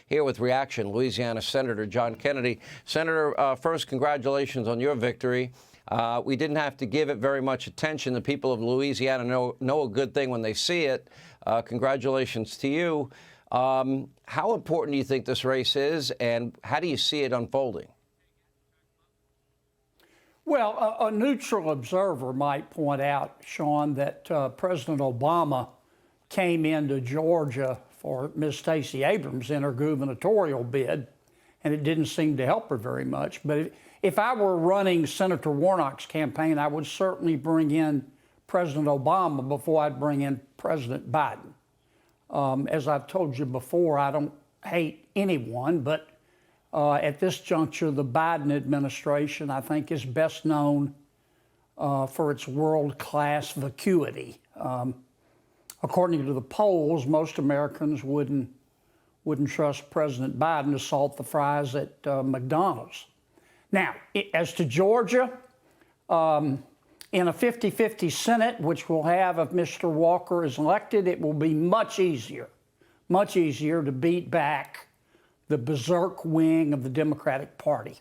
here with Reaction, Louisiana Senator John Kennedy. Senator, first, congratulations on your victory. We didn't have to give it very much attention. The people of Louisiana know a good thing when they see it. Congratulations to you. How important do you think this race is, and how do you see it unfolding? Well, a neutral observer might point out, Sean, that President Obama came into Georgia for Ms. Stacey Abrams in her gubernatorial bid, and it didn't seem to help her very much. But if I were running Senator Warnock's campaign, I would certainly bring in President Obama before I'd bring in President Biden. As I've told you before, I don't hate anyone, but at this juncture, the Biden administration, I think, is best known for its world-class vacuity. According to the polls, most Americans wouldn't trust President Biden to salt the fries at McDonald's. Now, as to Georgia, in a 50-50 Senate, which we'll have if Mr. Walker is elected, it will be much easier to beat back the berserk wing of the Democratic Party.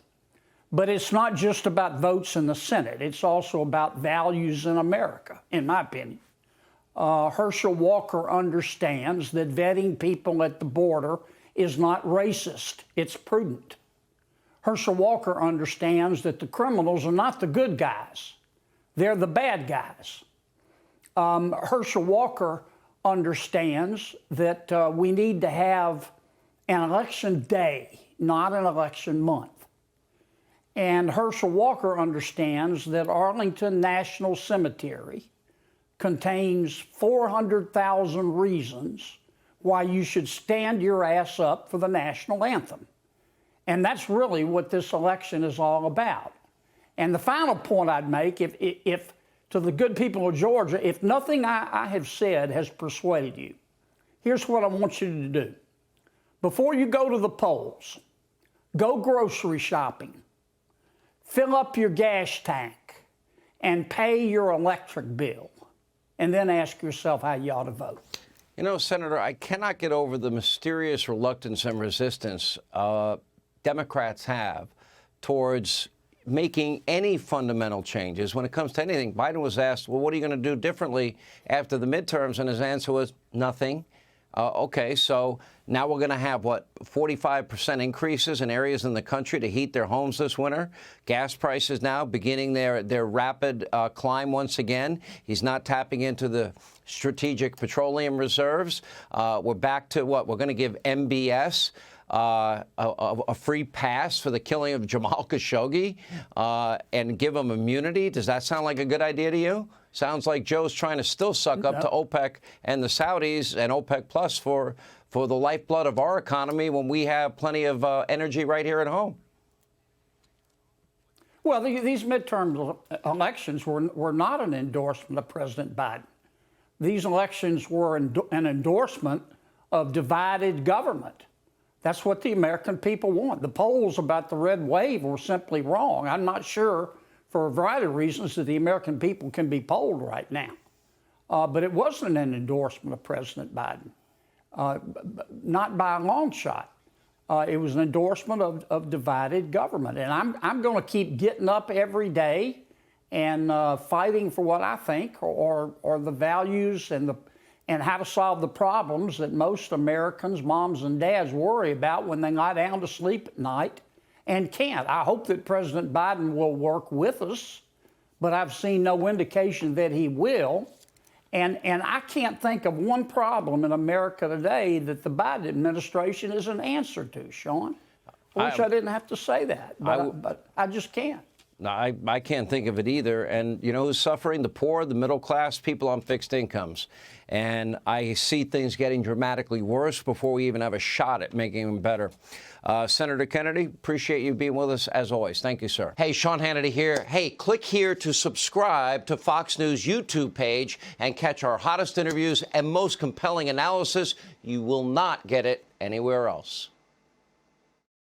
But it's not just about votes in the Senate. It's also about values in America, in my opinion. Herschel Walker understands that vetting people at the border is not racist. It's prudent. Herschel Walker understands that the criminals are not the good guys. They're the bad guys. Herschel Walker understands that we need to have an election day, not an election month. And Herschel Walker understands that Arlington National Cemetery contains 400,000 reasons why you should stand your ass up for the national anthem. And that's really what this election is all about. And the final point I'd make, if to the good people of Georgia, if nothing I have said has persuaded you, here's what I want you to do. Before you go to the polls, go grocery shopping, fill up your gas tank, and pay your electric bill, and then ask yourself how you ought to vote. You know, Senator, I cannot get over the mysterious reluctance and resistance Democrats have towards making any fundamental changes when it comes to anything. Biden was asked, well, what are you going to do differently after the midterms? And his answer was nothing. Okay, so now we're going to have, what, 45% increases in areas in the country to heat their homes this winter. Gas prices now beginning their rapid climb once again. He's not tapping into the strategic petroleum reserves. We're back to what? We're going to give MBS a free pass for the killing of Jamal Khashoggi and give them immunity. Does that sound like a good idea to you? Sounds like Joe's trying to still suck up to OPEC and the Saudis and OPEC Plus for the lifeblood of our economy when we have plenty of energy right here at home. Well, these midterm elections were not an endorsement of President Biden. These elections were an endorsement of divided government. That's what the American people want. The polls about the red wave were simply wrong. I'm not sure, for a variety of reasons, that the American people can be polled right now. But it wasn't an endorsement of President Biden, not by a long shot. It was an endorsement of divided government. And I'm going to keep getting up every day and fighting for what I think are the values and how to solve the problems that most Americans, moms and dads, worry about when they lie down to sleep at night and can't. I hope that President Biden will work with us, but I've seen no indication that he will. And I can't think of one problem in America today that the Biden administration is an answer to, Sean. I wish I didn't have to say that, but I just can't. No, I can't think of it either. And you know who's suffering? The poor, the middle class, people on fixed incomes. And I see things getting dramatically worse before we even have a shot at making them better. Senator Kennedy, appreciate you being with us as always. Thank you, sir. Hey, Sean Hannity here. Hey, click here to subscribe to Fox News YouTube page and catch our hottest interviews and most compelling analysis. You will not get it anywhere else.